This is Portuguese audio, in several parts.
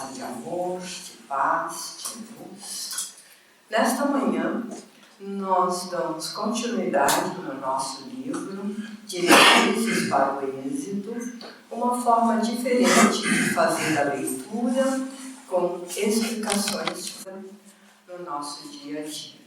palavra de amor, de paz, de luz. Nesta manhã, nós damos continuidade no nosso livro Diretrizes para o Êxito, uma forma diferente de fazer a leitura com explicações no nosso dia a dia.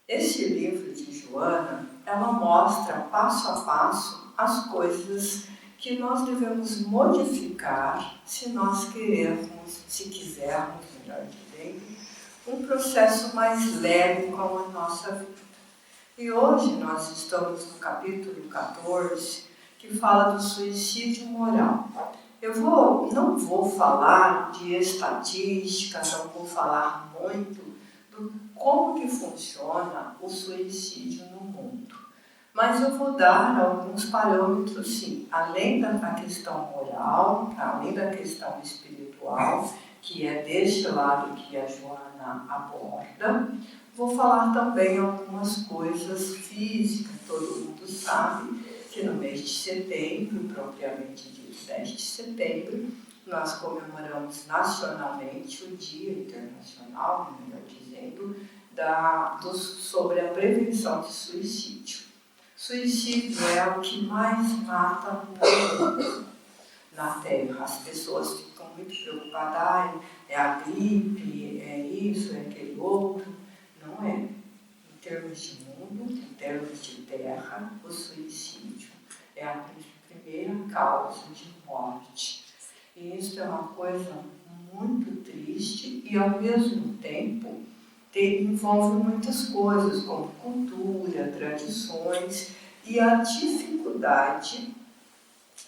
Esse livro de Joana, ela mostra passo a passo as coisas que nós devemos modificar se nós queremos, se quisermos, melhor dizendo, um processo mais leve com a nossa vida. E hoje nós estamos no capítulo 14, que fala do suicídio moral. Eu não vou falar de estatística, não vou falar muito do como que funciona o suicídio no mundo. Mas eu vou dar alguns parâmetros, sim, além da questão moral, além da questão espiritual, que é deste lado que a Joana aborda. Vou falar também algumas coisas físicas. Todo mundo sabe que no mês de setembro, propriamente dito 10 de setembro, nós comemoramos nacionalmente o Dia Internacional, melhor dizendo, sobre a prevenção de suicídio. Suicídio é o que mais mata na Terra. As pessoas ficam muito preocupadas, é a gripe, é isso, é aquele outro. Não é. Em termos de mundo, em termos de terra, o suicídio é a primeira causa de morte. E isso é uma coisa muito triste e, ao mesmo tempo, envolve muitas coisas, como cultura, tradições e a dificuldade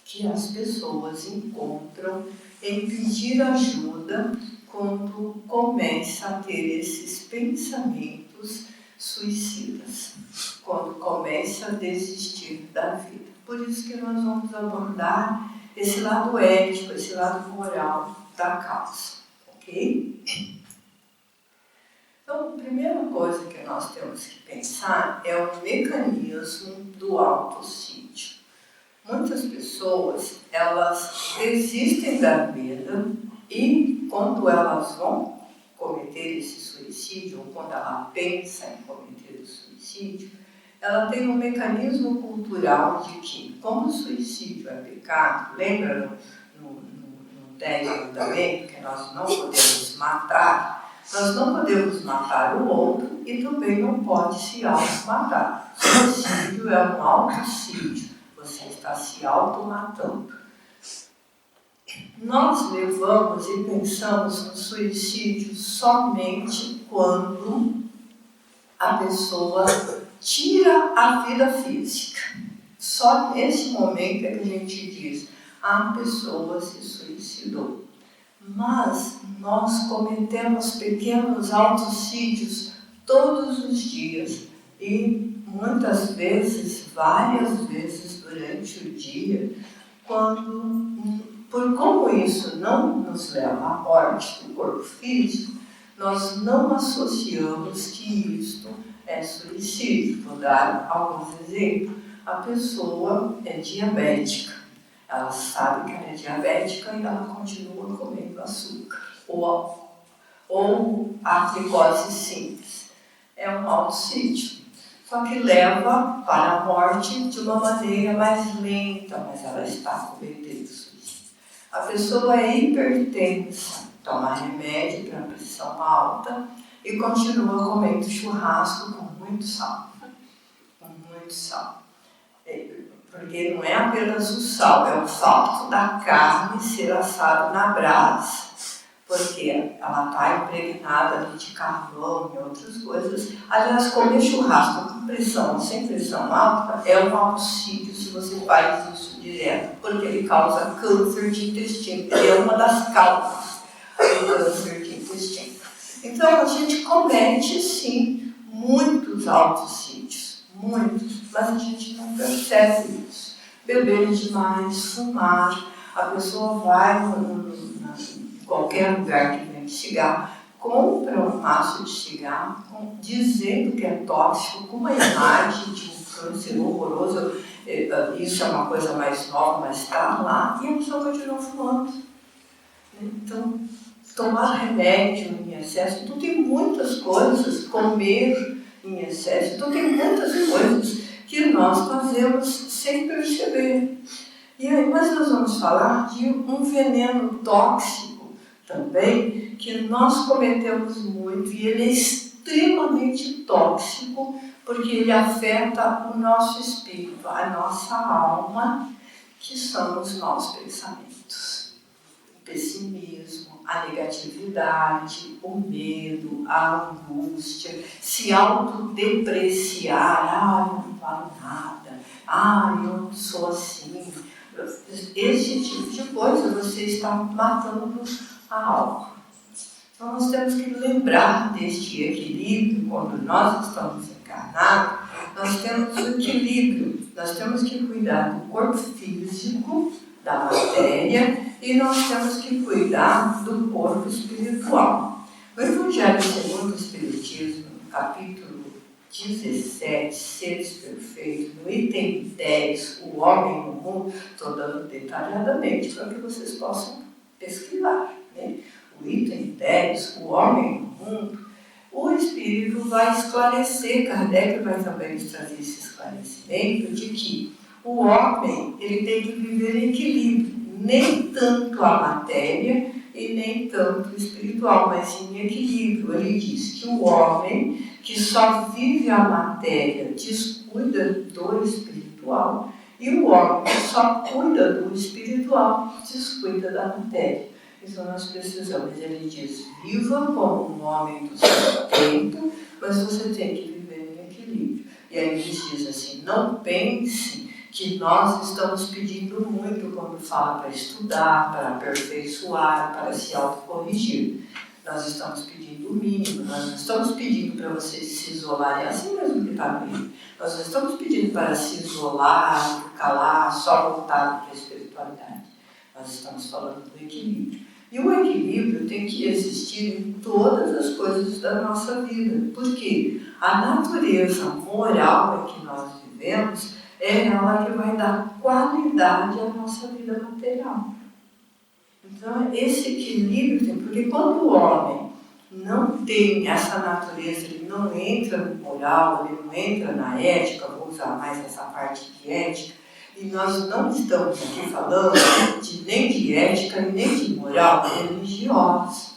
que as pessoas encontram em pedir ajuda quando começa a ter esses pensamentos suicidas, quando começa a desistir da vida. Por isso que nós vamos abordar esse lado ético, esse lado moral da causa, ok? Então, a primeira coisa que nós temos que pensar é o mecanismo do autocídio. Muitas pessoas, elas desistem da vida e quando elas vão cometer esse suicídio, ou quando ela pensa em cometer o suicídio, ela tem um mecanismo cultural de que, como o suicídio é pecado, lembra no 10 mandamento que nós não podemos matar? Nós não podemos matar o outro e também não pode se auto-matar. Suicídio é um autocídio. Você está se automatando. Nós levamos e pensamos no suicídio somente quando a pessoa tira a vida física. Só nesse momento é que a gente diz, a pessoa se suicidou. Mas nós cometemos pequenos autocídios todos os dias e muitas vezes, várias vezes durante o dia, por como isso não nos leva à morte do corpo físico, nós não associamos que isto é suicídio. Vou dar alguns exemplos. A pessoa é diabética. Ela sabe que ela é diabética e ela continua comendo açúcar. Ou a glicose simples. É um autocídio. Só que leva para a morte de uma maneira mais lenta, mas ela está cometendo suicídio. A pessoa é hipertensa, toma remédio para pressão alta e continua comendo churrasco com muito sal. Com muito sal. Porque não é apenas o sal, é o fato da carne ser assada na brasa. Porque ela está impregnada de carvão e outras coisas. Aliás, comer churrasco com pressão, sem pressão alta, é um autocídio se você faz isso direto, porque ele causa câncer de intestino. Ele é uma das causas do câncer de intestino. Então, a gente comete, sim, muitos autocídios, muitos, mas a gente não percebe isso. Beber demais, fumar, a pessoa vai em qualquer lugar que vende cigarro, compra um maço de cigarro dizendo que é tóxico, com uma imagem de um câncer horroroso. Isso é uma coisa mais nova, mas está lá, e a pessoa continua fumando. Então, tomar remédio em excesso, então tem muitas coisas, comer em excesso, então tem muitas coisas que nós fazemos sem perceber. E aí, mas nós vamos falar de um veneno tóxico também, que nós cometemos muito, e ele é extremamente tóxico, porque ele afeta o nosso espírito, a nossa alma, que são os nossos pensamentos. O pessimismo, a negatividade, o medo, a angústia, se autodepreciar, eu não falo nada, eu não sou assim. Esse tipo de coisa você está matando a alma. Então nós temos que lembrar deste equilíbrio. Quando nós estamos encarnados, nós temos o equilíbrio. Nós temos que cuidar do corpo físico, da matéria, e nós temos que cuidar do corpo espiritual. O Evangelho segundo o Espiritismo, no capítulo 17, Seres Perfeitos, no item 10, o homem no mundo, estou dando detalhadamente para que vocês possam pesquisar, né? O item 10, o homem no mundo, o Espírito vai esclarecer, Kardec vai também trazer esse esclarecimento de que o homem ele tem que viver em equilíbrio, nem tanto a matéria e nem tanto o espiritual, mas em equilíbrio. Ele diz que o homem que só vive a matéria descuida do espiritual, e o homem que só cuida do espiritual descuida da matéria. Então nós precisamos, ele diz, viva como um homem do seu tempo, mas você tem que viver em equilíbrio. E aí ele diz assim, não pense que nós estamos pedindo muito quando fala para estudar, para aperfeiçoar, para se autocorrigir. Nós estamos pedindo o mínimo, nós não estamos pedindo para vocês se isolarem, assim mesmo que está no livro. Nós não estamos pedindo para se isolar, calar, só voltar para a espiritualidade. Nós estamos falando do equilíbrio. E o equilíbrio tem que existir em todas as coisas da nossa vida, porque a natureza moral em que nós vivemos é ela que vai dar qualidade à nossa vida material. Então, esse equilíbrio tem, porque quando o homem não tem essa natureza, ele não entra no moral, ele não entra na ética, vou usar mais essa parte de ética, e nós não estamos aqui falando nem de ética nem de moral religiosa.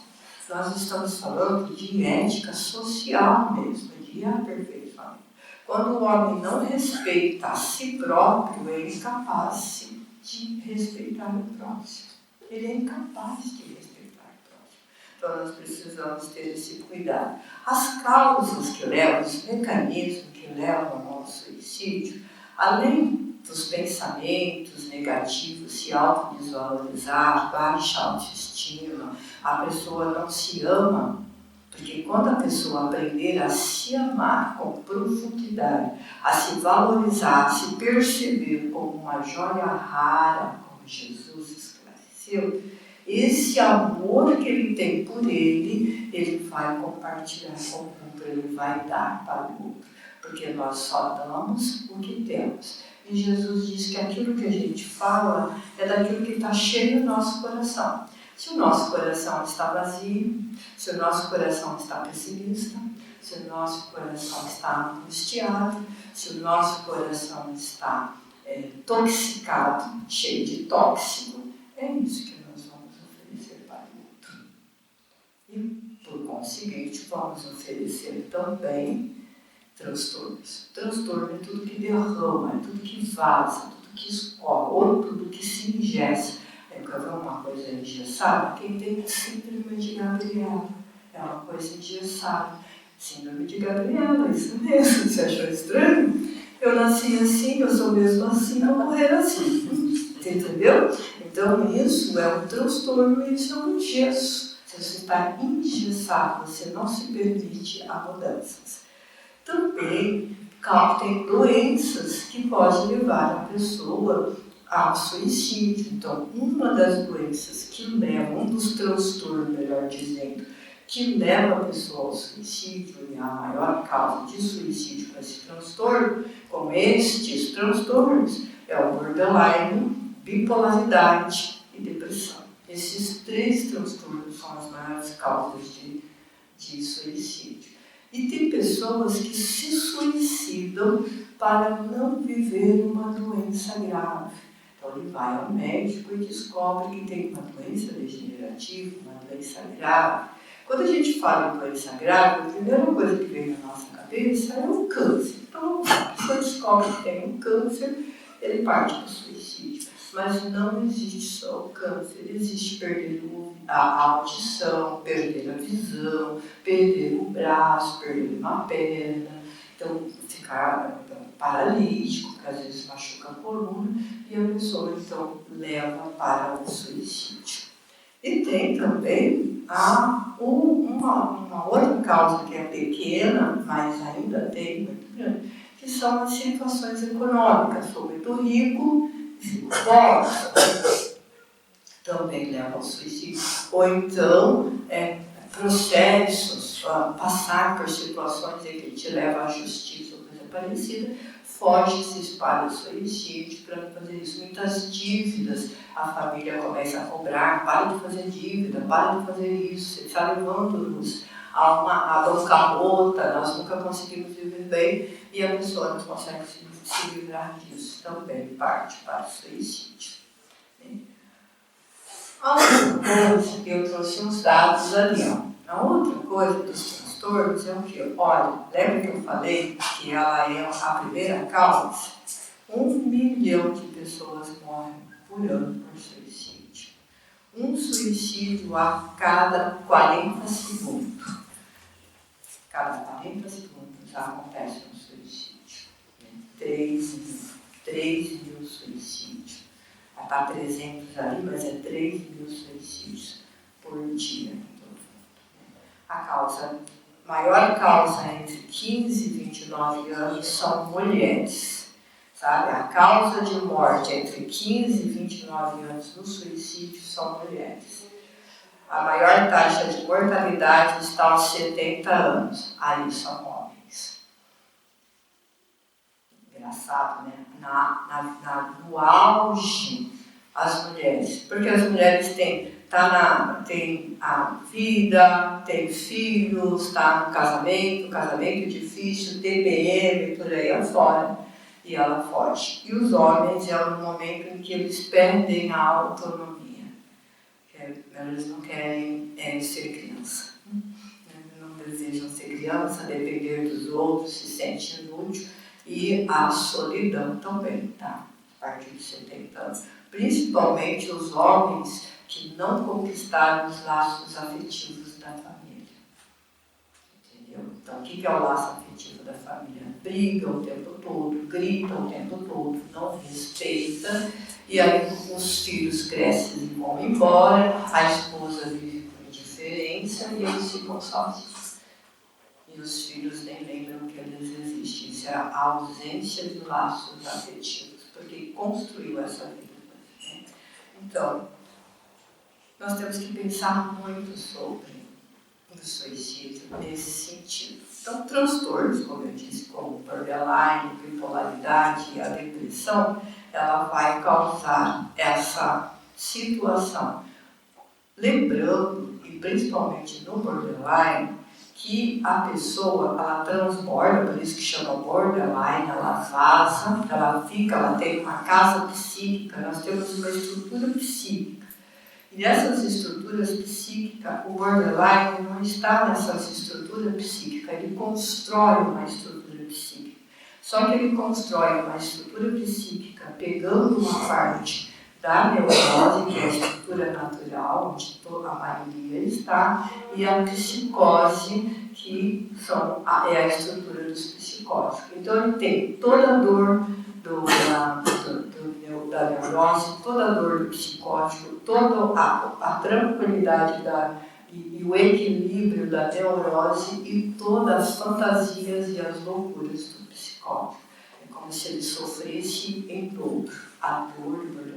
Nós estamos falando de ética social mesmo, de aperfeiçoamento. Quando o homem não respeita a si próprio, ele é incapaz de respeitar o próximo. Ele é incapaz de respeitar o próximo. Então nós precisamos ter esse cuidado. As causas que levam, os mecanismos que levam ao suicídio, além dos pensamentos negativos, se auto-desvalorizar, baixa autoestima, a pessoa não se ama, porque quando a pessoa aprender a se amar com profundidade, a se valorizar, a se perceber como uma joia rara, como Jesus esclareceu, esse amor que ele tem por ele vai compartilhar com o outro, ele vai dar para o outro, porque nós só damos o que temos. E Jesus diz que aquilo que a gente fala é daquilo que está cheio no nosso coração. Se o nosso coração está vazio, se o nosso coração está pessimista, se o nosso coração está angustiado, se o nosso coração está toxicado, cheio de tóxico, é isso que nós vamos oferecer para o outro. E, por conseguinte, vamos oferecer também transtornos. Transtorno é tudo que derrama, é tudo que vaza, tudo que escorre, ou tudo que se ingessa. Quer ver uma coisa engessada? Quem tem síndrome de Gabriela é uma coisa engessada. Síndrome de Gabriela, isso mesmo. Você achou estranho? Eu nasci assim, eu sou mesmo assim, eu morrer assim. Entendeu? Então isso é um transtorno, isso é um gesso. Você está engessado, você não se permite a mudanças. Também tem doenças que podem levar a pessoa ao suicídio. Então, uma das doenças que levam, um dos transtornos, melhor dizendo, que leva a pessoa ao suicídio, e a maior causa de suicídio para esse transtorno, como estes transtornos, é o borderline, bipolaridade e depressão. Esses 3 transtornos são as maiores causas de suicídio. E tem pessoas que se suicidam para não viver uma doença grave. Então ele vai ao médico e descobre que tem uma doença degenerativa, uma doença grave. Quando a gente fala em doença grave, a primeira coisa que vem na nossa cabeça é o câncer. Então, a pessoa descobre que tem um câncer, ele parte para o suicídio. Mas não existe só o câncer, existe perder a audição, perder a visão, perder o braço, perder uma perna, então ficar paralítico, que às vezes machuca a coluna, e a pessoa então leva para o suicídio. E tem também uma outra causa que é pequena, mas ainda tem muito grande, que são as situações econômicas. Sou muito rico, fico pobre, também leva ao suicídio. Ou então, processos, passar por situações em que te leva à justiça ou coisa parecida, foge, se espalha o suicídio para não fazer isso. Muitas dívidas, a família começa a cobrar, para de fazer dívida, para de fazer isso, você está levando-nos a bancarrota, nós nunca conseguimos viver bem, e a pessoa não consegue se livrar disso, também parte para o suicídio. A outra coisa, eu trouxe uns dados ali, a outra coisa dos transtornos é o que? Olha, lembra que eu falei que ela é a primeira causa? 1 milhão de pessoas morrem por ano por suicídio. Um suicídio a cada 40 segundos. Cada 40 segundos acontece um suicídio. 3 mil suicídios. Está 300 ali, mas é 3 mil suicídios por dia. A maior causa entre 15 e 29 anos são mulheres. Sabe? A causa de morte entre 15 e 29 anos no suicídio são mulheres. A maior taxa de mortalidade está aos 70 anos. Aí são homens. Engraçado, né? No auge, as mulheres. Porque as mulheres têm a vida, tem filhos, está no casamento difícil, TPM, por aí afora, e ela foge. E os homens é o momento em que eles perdem a autonomia. Eles não querem ser criança. Não desejam ser criança, depender dos outros, se sentem inútil. E a solidão também, tá? A partir de 70 anos. Principalmente os homens que não conquistaram os laços afetivos da família. Entendeu? Então, o que é o laço afetivo da família? Briga o tempo todo, grita o tempo todo, não respeita, e aí os filhos crescem e vão embora, a esposa vive com indiferença e eles ficam sozinhos. E os filhos nem lembram que eles existem. Isso é a ausência de laços afetivos, porque construiu essa vida. Então, nós temos que pensar muito sobre o suicídio nesse sentido. Então, transtornos, como eu disse, como borderline, bipolaridade e a depressão, ela vai causar essa situação. Lembrando, e principalmente no borderline, que a pessoa, ela transborda, por isso que chama borderline, ela vaza, ela tem uma casa psíquica, nós temos uma estrutura psíquica. E nessas estruturas psíquicas, o borderline não está nessas estruturas psíquicas, ele constrói uma estrutura psíquica. Só que ele constrói uma estrutura psíquica pegando uma parte da neurose, que é a estrutura natural, onde toda a maioria está, e a psicose, que é a estrutura dos psicóticos. Então, ele tem toda a dor da neurose, toda a dor do psicótico, toda a tranquilidade e o equilíbrio da neurose e todas as fantasias e as loucuras do psicótico. É como se ele sofresse em dobro a dor do neurose.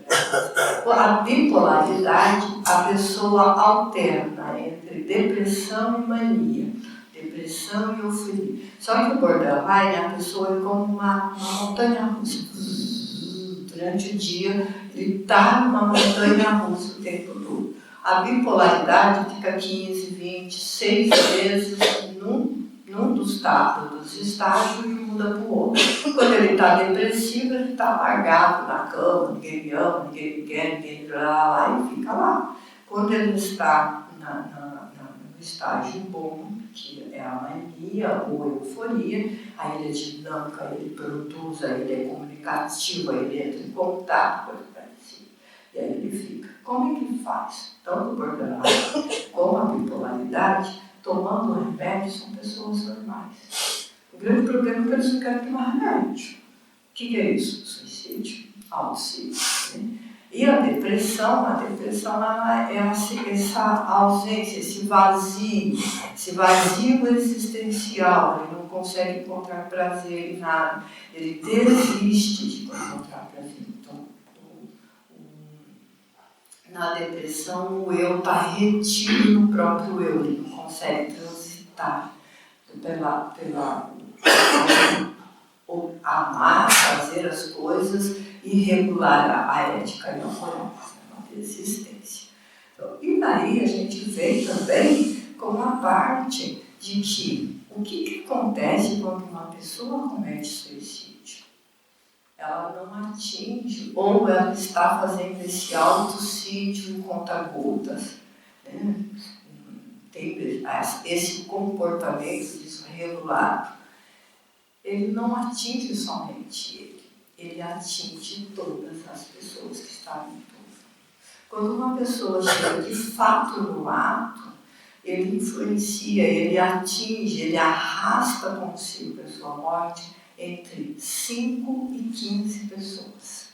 A bipolaridade, a pessoa alterna entre depressão e mania, depressão e euforia. Só que o borderline, a pessoa é como uma montanha russa. Durante o dia, ele está numa montanha russa o tempo todo. A bipolaridade fica 15, 20, 6 vezes num dos estágios e muda para o outro. Quando ele está depressivo, ele está largado na cama, ninguém me ama, ninguém me quer, ninguém me lá e fica lá. Quando ele está no estágio bom, que é a mania ou euforia, aí ele é dinâmico, aí ele produz, aí ele é comunicativo, aí ele entra em contato com ele. E aí ele fica. Como é que faz? Tanto o borderline como a bipolaridade, tomando o remédio, são pessoas normais. O grande problema é que eles não querem tomar remédio. O que é isso? Suicídio, auto-suicídio. Né? E a depressão ela é essa ausência, esse vazio existencial. Ele não consegue encontrar prazer em nada. Ele desiste de encontrar prazer. Então, na depressão, o eu está retido no próprio eu, ele não consegue transitar amar, fazer as coisas e regular a ética e a moral, a existência. Então, e daí a gente vê também como a parte de que o que acontece quando uma pessoa comete suicídio? Ela não atinge, ou ela está fazendo esse autossídio em conta-gotas, né? Tem esse comportamento desregulado. Ele não atinge somente ele atinge todas as pessoas que estão em torno. Quando uma pessoa chega de fato no ato, ele influencia, ele atinge, ele arrasta consigo a sua morte entre 5 e 15 pessoas.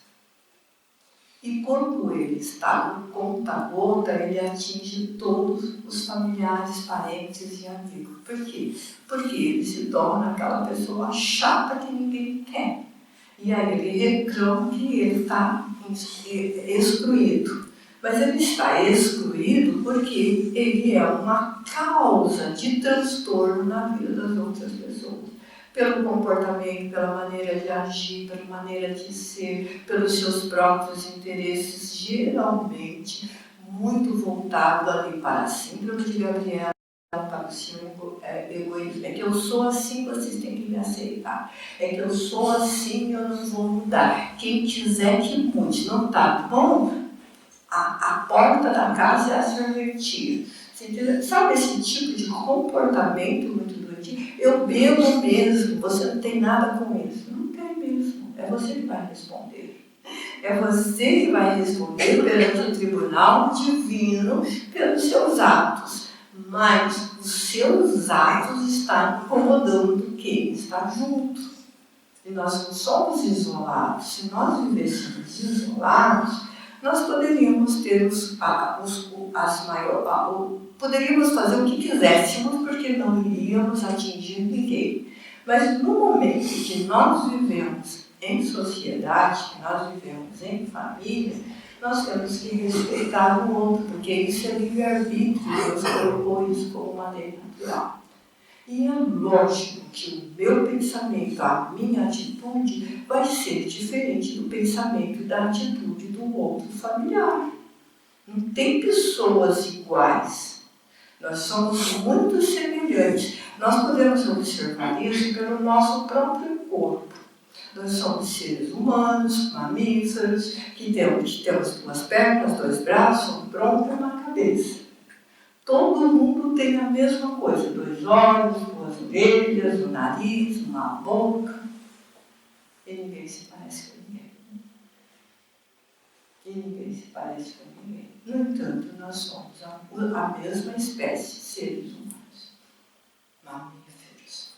E quando ele está no conta-gota, ele atinge todos os familiares, parentes e amigos. Por quê? Porque ele se torna aquela pessoa chata que ninguém quer. E aí ele reclama que ele está excluído. Mas ele está excluído porque ele é uma causa de transtorno na vida das outras pessoas. Pelo comportamento, pela maneira de agir, pela maneira de ser, pelos seus próprios interesses, geralmente muito voltado ali para a síndrome de Gabriela, para o seu egoísmo. É que eu sou assim, vocês têm que me aceitar. É que eu sou assim, eu não vou mudar. Quem quiser que mude, não tá bom? A porta da casa é a serventia. Sabe esse tipo de comportamento muito doentio? Eu bebo mesmo, você não tem nada com isso. Não tem mesmo, é você que vai responder. É você que vai responder perante o tribunal divino pelos seus atos. Mas os seus atos estão incomodando quem está junto. E nós não somos isolados. Se nós vivêssemos isolados, nós poderíamos ter poderíamos fazer o que quiséssemos, porque não iríamos atingir ninguém. Mas no momento que nós vivemos em sociedade, que nós vivemos em família, nós temos que respeitar o outro, porque isso é livre-arbítrio, Deus colocou isso como uma lei natural. E é lógico que o meu pensamento, a minha atitude, vai ser diferente do pensamento e da atitude do outro familiar. Não tem pessoas iguais. Nós somos muito semelhantes. Nós podemos observar isso pelo nosso próprio corpo. Nós somos seres humanos, mamíferos, que temos 2 pernas, 2 braços, um tronco e uma cabeça. Todo mundo tem a mesma coisa, 2 olhos, 2 orelhas, um nariz, uma boca. E ninguém se parece com ninguém. E ninguém se parece com ninguém. No entanto, nós somos a mesma espécie, seres humanos, mamíferos.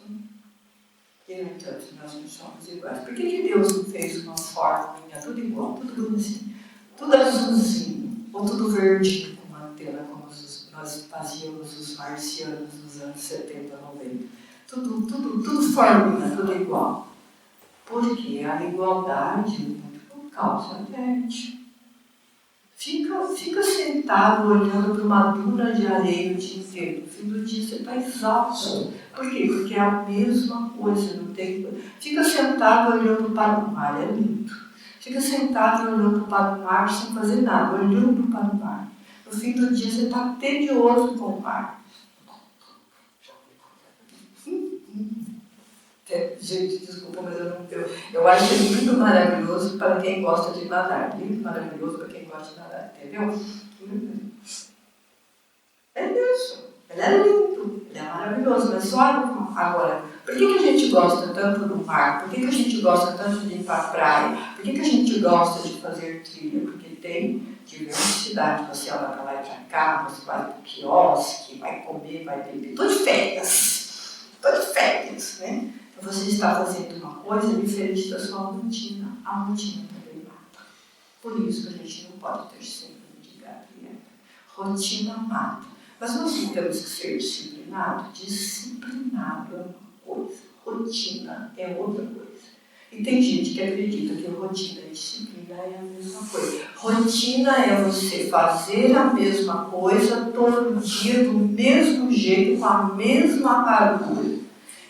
E, no entanto, nós não somos iguais. Por que Deus não fez uma forma, tudo igual, tudo assim, tudo azulzinho, ou tudo verdinho, com uma antena, como nós fazíamos os marcianos nos anos 70, 90. Tudo forminha, tudo igual. Porque a igualdade causa tédio. Fica sentado olhando para uma duna de areia o dia inteiro. No fim do dia você está exausto. Por quê? Porque é a mesma coisa. Não tem... Fica sentado olhando para o mar, é lindo. Fica sentado olhando para o mar sem fazer nada, olhando para o mar. No fim do dia você está tedioso com o mar. Gente, desculpa, mas eu acho lindo, maravilhoso para quem gosta de nadar. Lindo, maravilhoso para quem gosta de nadar, entendeu? É isso. Ele é lindo, ele é maravilhoso, mas olha agora, por que a gente gosta tanto do mar? Por que a gente gosta tanto de ir para a praia? Por que a gente gosta de fazer trilha? Porque tem diversidade, você anda para lá e para cá, você vai para o quiosque, vai comer, vai beber, estou de férias, né? Então você está fazendo uma coisa diferente da sua rotina, a rotina também mata. Por isso que a gente não pode ter síndrome de Gabriela. Rotina mata. Mas nós não temos que ser disciplinados. Disciplinado é uma coisa, rotina é outra coisa. E tem gente que acredita que rotina e disciplina é a mesma coisa. Rotina é você fazer a mesma coisa todo dia, do mesmo jeito, com a mesma barulho.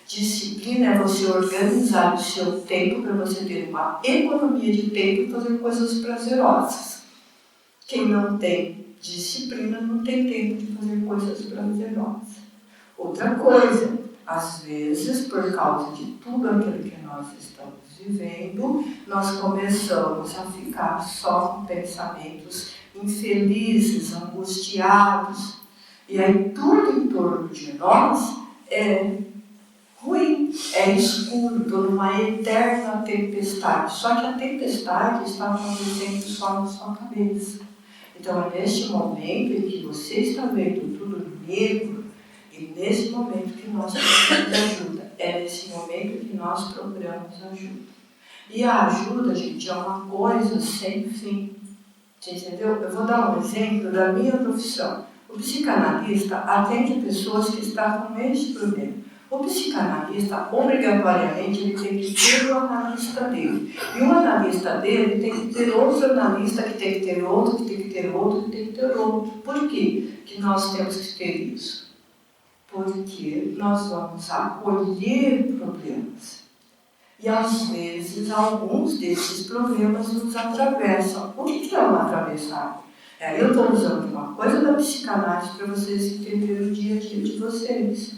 Disciplina é você organizar o seu tempo para você ter uma economia de tempo e fazer coisas prazerosas. Quem não tem disciplina não tem tempo de fazer coisas prazerosas. Outra coisa, às vezes, por causa de tudo aquilo que nós estamos vivendo, nós começamos a ficar só com pensamentos infelizes, angustiados. E aí tudo em torno de nós é ruim, é escuro, estou numa eterna tempestade. Só que a tempestade está acontecendo só na sua cabeça. Então é neste momento em que você está vendo tudo negro, e nesse momento que nós procuramos ajuda. É nesse momento que nós procuramos ajuda. E a ajuda, gente, é uma coisa sem fim. Você entendeu? Eu vou dar um exemplo da minha profissão. O psicanalista atende pessoas que estão com esse problema. O psicanalista, obrigatoriamente, ele tem que ter o analista dele. E o analista dele tem que ter outro analista, que tem que ter outro, que tem que ter outro, que tem que ter outro. Por quê que nós temos que ter isso? Porque nós vamos acolher problemas. E às vezes, alguns desses problemas nos atravessam. O que é uma atravessada? Eu estou usando uma coisa da psicanálise para vocês entenderem o dia a dia de vocês.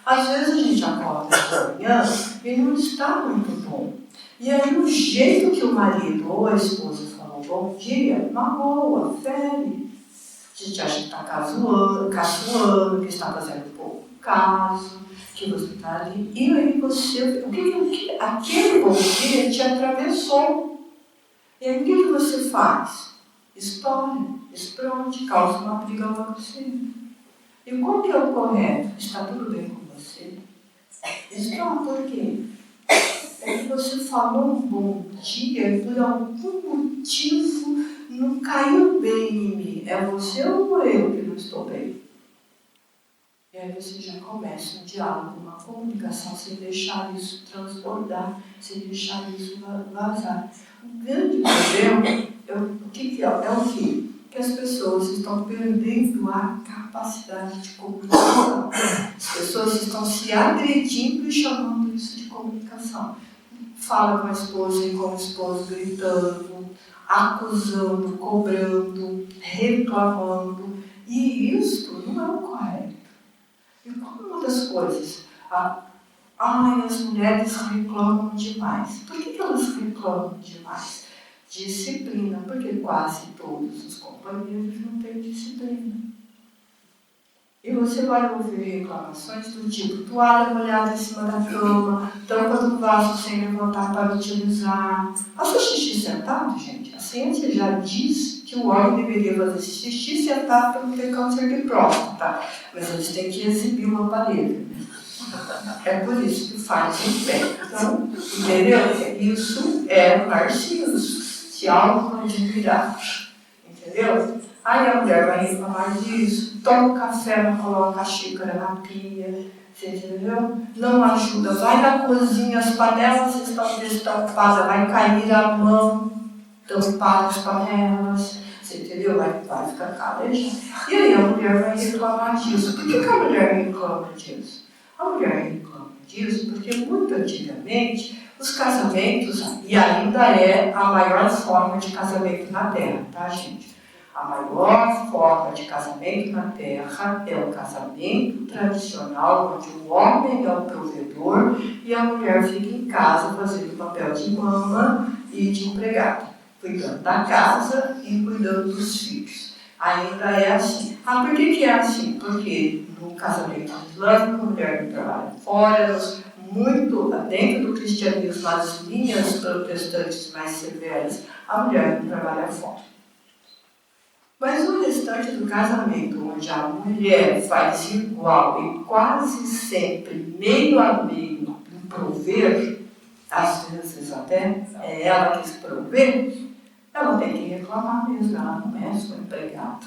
Às vezes a gente acorda de manhã e não está muito bom. E aí o jeito que o marido ou a esposa falou bom dia, magoa, fere. A gente acha que está caçoando, que está fazendo pouco caso, que você está ali. E aí você, aquele bom dia te atravessou. E aí o que você faz? Estoura, expronte, causa uma briga logo cedo. E qual que é o correto? Está tudo bem com você? Estoura, por quê? É que você falou um bom dia e por algum motivo não caiu bem em mim. É você ou eu que não estou bem? E aí você já começa um diálogo, uma comunicação, sem deixar isso transbordar, sem deixar isso vazar. O grande problema o que é o quê? Que as pessoas estão perdendo a capacidade de comunicação. As pessoas estão se agredindo e chamando isso de comunicação. Fala com a esposa e com o esposo gritando, acusando, cobrando, reclamando. E isso não é o correto. E como uma das coisas, as mulheres reclamam demais. Por que elas reclamam demais? Disciplina, porque quase todos os companheiros não têm disciplina. E você vai ouvir reclamações do tipo: toalha molhada em cima da cama, tampa do vaso sem levantar para utilizar. Faça xixi sentado, gente. A ciência já diz que o homem deveria fazer xixi sentado para não ter câncer de próstata. Mas eles têm que exibir o aparelho. É por isso que faz em pé. Então, entendeu? Isso é narciso, se auto-admirar. Entendeu? Aí a mulher vai reclamar disso, toma um café, não coloca a xícara na pia, você entendeu? Não ajuda, vai na cozinha, as panelas estão destampadas, vai cair a mão, tampar as panelas, você entendeu? Vai ficar calejada. E aí a mulher vai reclamar disso. Por que a mulher reclama disso? A mulher reclama disso porque muito antigamente os casamentos, e ainda é a maior forma de casamento na Terra, tá, gente? A maior forma de casamento na Terra é o casamento tradicional, onde o homem é o provedor e a mulher fica em casa fazendo o papel de mama e de empregada, cuidando da casa e cuidando dos filhos. Ainda é assim. Por que é assim? Porque no casamento islâmico a mulher não trabalha fora, muito dentro do cristianismo, as linhas protestantes mais severas, a mulher não trabalha fora. Mas o restante do casamento, onde a mulher faz igual e quase sempre meio a meio em prover, às vezes até é ela que se provê, ela tem que reclamar mesmo, ela não é sua empregada.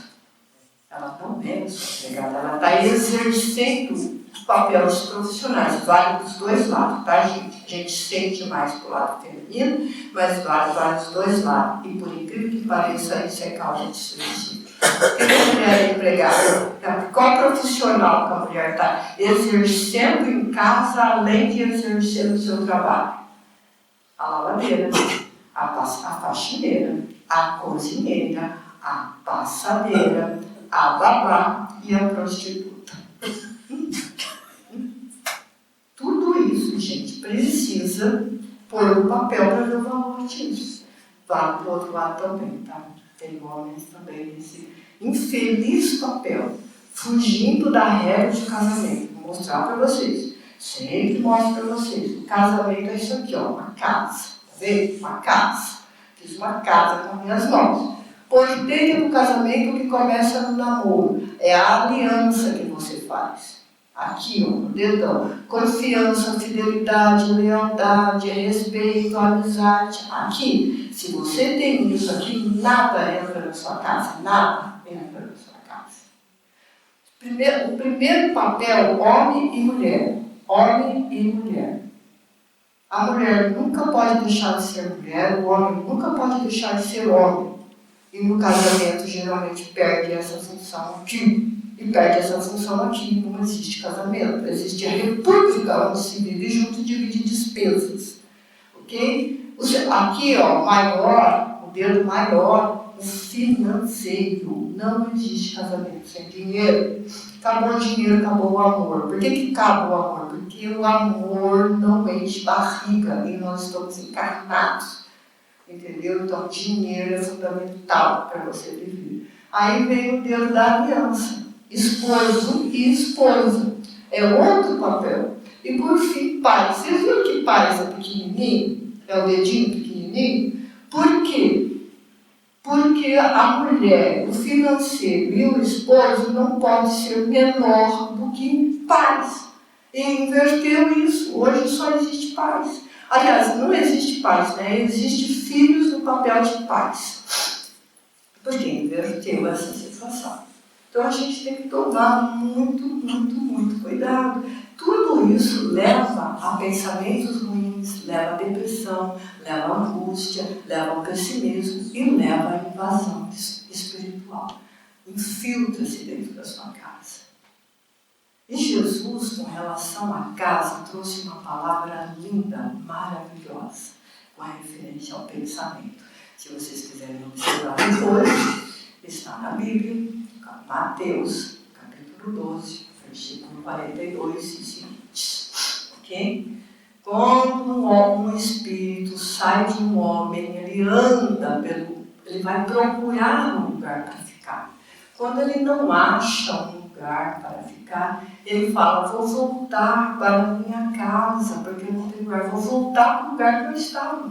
Ela não é sua empregada, ela está exercendo os papéis profissionais, vale dos dois lados, tá, gente? A gente sente mais para o lado feminino, mas vale dos dois lados. E por incrível que pareça, isso é causa de suicídio. Porque a mulher é empregada, qual profissional que a mulher está exercendo em casa, além de exercer o seu trabalho? A lavadeira, a faxineira, a cozinheira, a passadeira, a babá e a prostituta. Tudo isso, gente, precisa pôr o papel para ver o valor disso. Vale para o outro lado também, tá? Tem homens também nesse infeliz papel, fugindo da regra de casamento. Vou mostrar para vocês. Sempre mostro para vocês. O casamento é isso aqui, ó, uma casa. Tá vendo? Uma casa. Fiz uma casa com minhas mãos. Porteira do casamento que começa no namoro. É a aliança que você faz. Aqui, ó, no dedão. Confiança, fidelidade, lealdade, respeito, amizade. Aqui. Se você tem isso aqui, nada entra na sua casa. Nada entra na sua casa. O primeiro papel, homem e mulher. Homem e mulher. A mulher nunca pode deixar de ser mulher, o homem nunca pode deixar de ser homem. E no casamento, geralmente, perde essa função aqui. E perde essa função aqui. Não existe casamento. Existe a república, onde se vive junto e divide despesas. Ok? Aqui, ó, maior, o dedo maior, o financeiro. Não existe casamento sem dinheiro. Acabou o dinheiro, acabou o amor. Por que acaba o amor? Porque o amor não enche barriga e nós estamos encarnados. Entendeu? Então, dinheiro é fundamental para você viver. Aí vem o dedo da aliança. Esposo e esposa. É outro papel. E por fim, pai. Vocês viram que pai é pequenininho? É o dedinho pequenininho? Por quê? Porque a mulher, o financeiro e o esposo não pode ser menor do que pais. E inverteu isso. Hoje só existe pais. Aliás, não existe pais, né? Existe filhos no papel de pais. Porque inverteu essa situação. Então a gente tem que tomar muito cuidado. Tudo isso leva a pensamentos ruins, leva a depressão, leva a angústia, leva ao pessimismo e leva à invasão espiritual. Infiltra-se dentro da sua casa. E Jesus, com relação à casa, trouxe uma palavra linda, maravilhosa, com referência ao pensamento. Se vocês quiserem observar depois, está na Bíblia, Mateus, capítulo 12, versículo 42 e seguintes. Ok? Quando um espírito sai de um homem, ele anda ele vai procurar um lugar para ficar. Quando ele não acha um lugar para ficar, ele fala, vou voltar para a minha casa, porque eu não tenho lugar, vou voltar para o lugar que eu estava.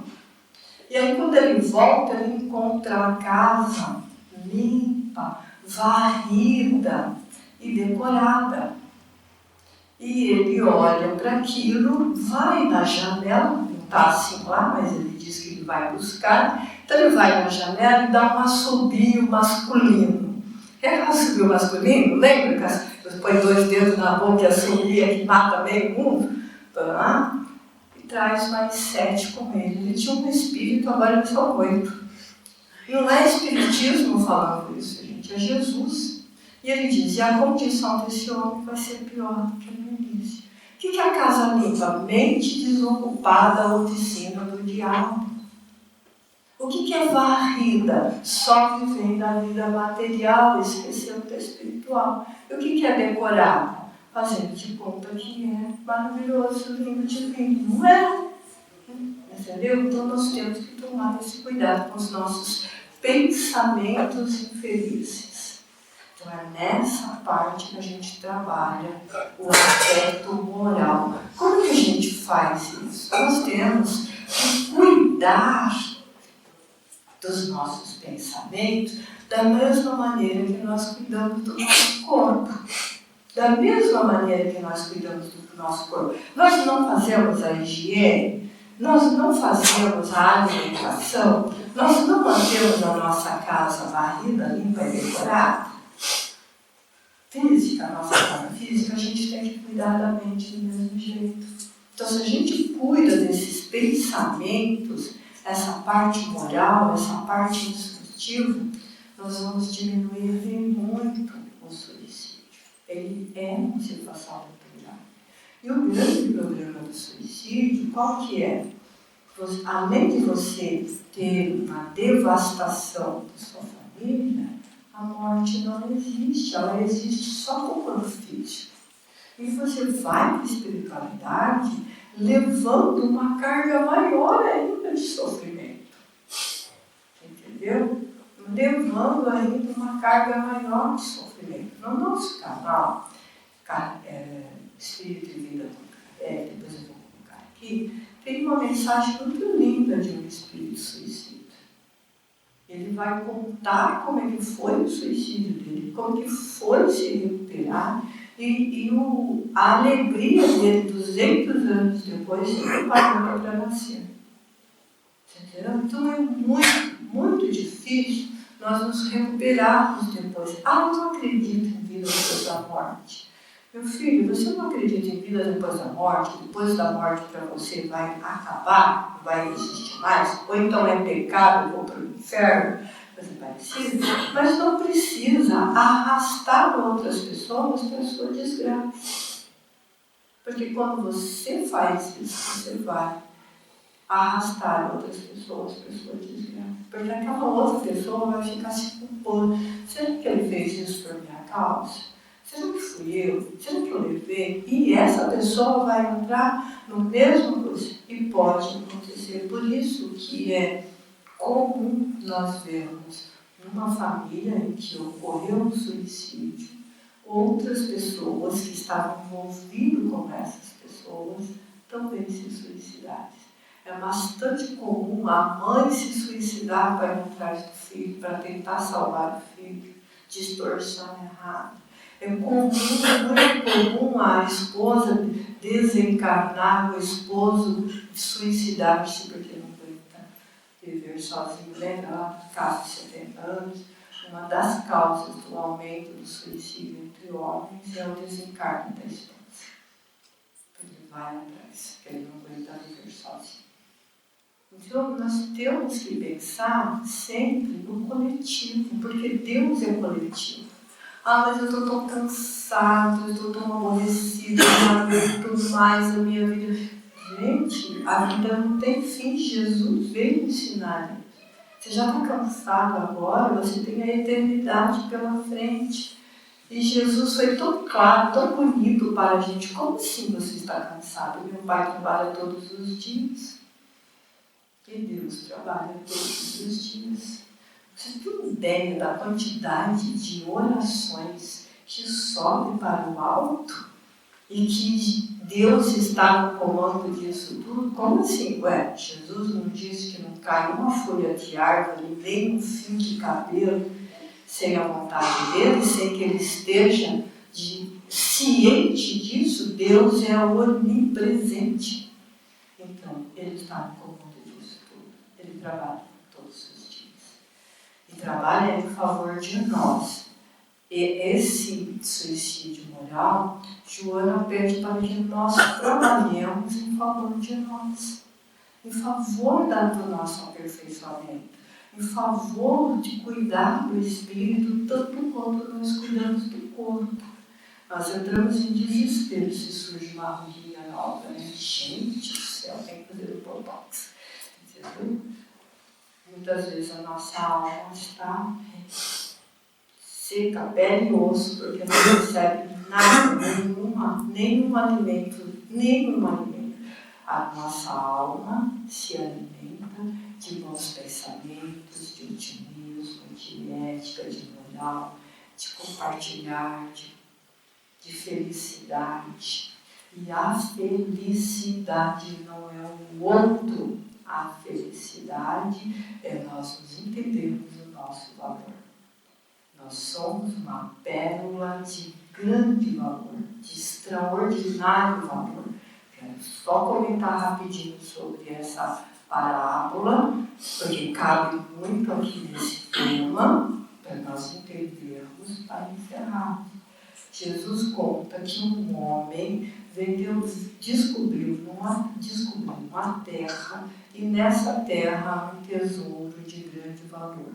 E aí quando ele volta, ele encontra a casa limpa, varrida e decorada. E ele olha para aquilo, vai na janela, não está assim lá, mas ele diz que ele vai buscar. Então ele vai na janela e dá um assobio masculino. É um assobio masculino? Lembra que põe 2 dedos na boca e assobia que mata meio mundo? Tá? E traz mais 7 com ele. Ele tinha um espírito, agora ele só 8. Não é espiritismo falando isso, gente, é Jesus. E ele diz, e a condição desse homem vai ser pior do que no início. O que é a casa limpa? Mente desocupada, a oficina do diabo. O que é varrida? Só vivendo a vida material, esquecendo da espiritual. E o que é decorada? Fazendo de conta que é maravilhoso, lindo, divino. Não é? Entendeu? Então nós temos que tomar esse cuidado com os nossos pensamentos infelizes. Então é nessa parte que a gente trabalha o aspecto moral. Como que a gente faz isso? Nós temos que cuidar dos nossos pensamentos da mesma maneira que nós cuidamos do nosso corpo. Da mesma maneira que nós cuidamos do nosso corpo. Nós não fazemos a higiene, nós não fazemos a alimentação, nós não mantemos a nossa casa varrida, limpa e decorada. Física, a nossa casa física, a gente tem que cuidar da mente do mesmo jeito. Então, se a gente cuida desses pensamentos, essa parte moral, essa parte instrutiva, nós vamos diminuir muito o suicídio. Ele é uma situação muito grave. E o grande problema do suicídio, qual que é? Além de você ter uma devastação da sua família, a morte não existe, ela existe só com o corpo físico. E você vai para a espiritualidade levando uma carga maior ainda de sofrimento. Entendeu? Levando ainda uma carga maior de sofrimento. No nosso canal, Espírito e Vida com Kardec, depois eu vou colocar aqui, tem uma mensagem muito linda de um espírito suicida. Ele vai contar como é que foi o suicídio dele, como que foi se recuperar e a alegria dele 200 anos depois se preparando para nascer. Entendeu? Então é muito, muito difícil nós nos recuperarmos depois. Eu não acredito em vida depois da morte. Meu filho, você não acredita em vida depois da morte? Depois da morte para você vai acabar, vai existir mais? Ou então é pecado, vou para o inferno, coisa parecida? Mas não precisa arrastar outras pessoas para a sua desgraça. Porque quando você faz isso, você vai arrastar outras pessoas para a sua desgraça. Porque aquela outra pessoa vai ficar se culpando. Será que ele fez isso por minha causa? Será que fui eu? Será que eu levei? E essa pessoa vai entrar no mesmo coisa. E pode acontecer. Por isso que é comum nós vermos numa família em que ocorreu um suicídio, outras pessoas que estavam envolvidas com essas pessoas também se suicidarem. É bastante comum a mãe se suicidar para ir atrás do filho, para tentar salvar o filho, distorção errada. É comum, muito comum a esposa desencarnar, o esposo suicidar-se porque não aguenta viver sozinho. Lembra lá do caso de 70 anos? Uma das causas do aumento do suicídio entre homens é o desencarne da esposa. Ele vai atrás, porque ele não aguenta viver sozinho. Então, nós temos que pensar sempre no coletivo, porque Deus é coletivo. Mas eu estou tão cansado, eu estou tão aborrecido, eu não aguento mais a minha vida. Gente, a vida não tem fim. Jesus veio ensinar isso. Você já está cansado agora, você tem a eternidade pela frente. E Jesus foi tão claro, tão bonito para a gente. Como assim você está cansado? Meu Pai trabalha todos os dias. E Deus trabalha todos os dias. Você tem ideia da quantidade de orações que sobe para o alto e que Deus está no comando disso tudo? Como assim? Jesus não disse que não cai uma folha de árvore, nem um fio de cabelo sem a vontade dele, sem que ele esteja ciente disso. Deus é onipresente. Então, ele está no comando disso tudo. Ele trabalha todos os dias. E trabalha em favor de nós. E esse suicídio moral, Joana pede para que nós trabalhemos em favor de nós. Em favor do nosso aperfeiçoamento. Em favor de cuidar do espírito, tanto quanto nós cuidamos do corpo. Nós entramos em desespero se surge uma ruguinha nova, né? Gente do céu, tem que fazer o botox. Entendeu? Muitas vezes a nossa alma está seca, pele e osso, porque não recebe nada, nenhum alimento. A nossa alma se alimenta de bons pensamentos, de otimismo, de ética, de moral, de compartilhar, de felicidade. E a felicidade não é o outro. A felicidade é nós nos entendermos o nosso valor. Nós somos uma pérola de grande valor, de extraordinário valor. Quero só comentar rapidinho sobre essa parábola, porque cabe muito aqui nesse tema, para nós entendermos, para encerrar. Jesus conta que um homem descobriu uma terra, e nessa terra um tesouro de grande valor.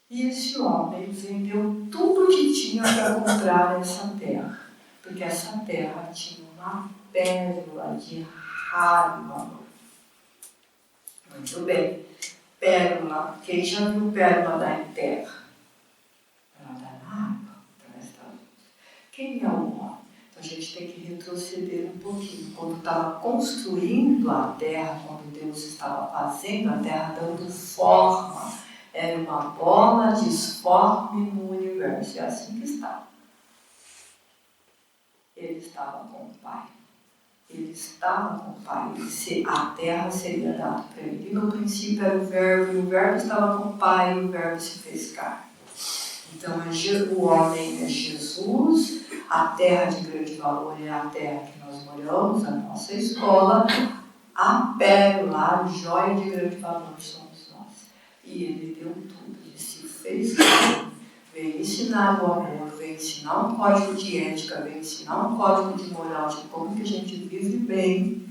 E esse homem vendeu tudo que tinha para comprar essa terra, porque essa terra tinha uma pérola de raro valor. Muito bem. Pérola. Quem já viu pérola da terra? Ela dá na água. Quem é o homem? Então a gente tem que retroceder um pouquinho. Quando estava construindo a terra, quando Deus estava fazendo a terra, dando forma, era uma bola disforme no universo. É assim que está. Ele estava com o Pai. Ele estava com o Pai. A terra seria dada para ele. E no princípio era o Verbo, e o Verbo estava com o Pai, e o Verbo se fez carne. Então o homem é Jesus, a terra de grande valor é a terra que nós moramos, a nossa escola, a pérola, a joia de grande valor somos nós. E ele deu tudo, ele se fez carne, veio ensinar o amor, veio ensinar um código de ética, veio ensinar um código de moral, de como que a gente vive bem.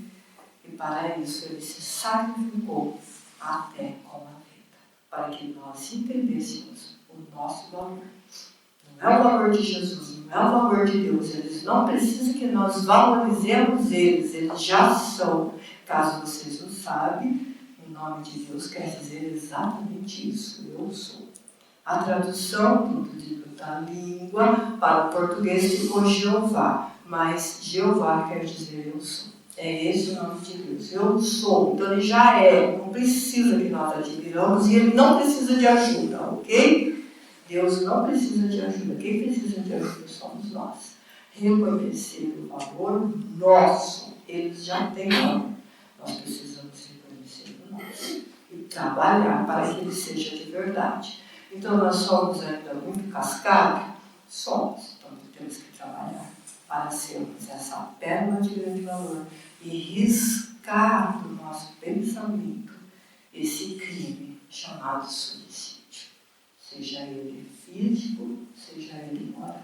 E para isso ele se sacrificou até com a vida, para que nós entendêssemos o nosso valor. Não é o valor de Jesus, não é o valor de Deus. Eles não precisam que nós valorizemos eles já são. Caso vocês não sabem, o nome de Deus quer dizer exatamente isso, eu sou. A tradução da língua para o português ficou Jeová, mas Jeová quer dizer eu sou. É esse o nome de Deus, eu sou. Então ele já é, não precisa que nós admiramos e ele não precisa de ajuda, ok? Deus não precisa de ajuda. Quem precisa de ajuda somos nós. Reconhecer o valor nosso. Eles já têm valor. Nós precisamos reconhecer o nosso. E trabalhar para que ele seja de verdade. Então nós somos ainda muito cascados? Somos. Então temos que trabalhar para sermos essa pérola de grande valor e riscar do nosso pensamento esse crime chamado suicídio. Seja ele físico, seja ele moral.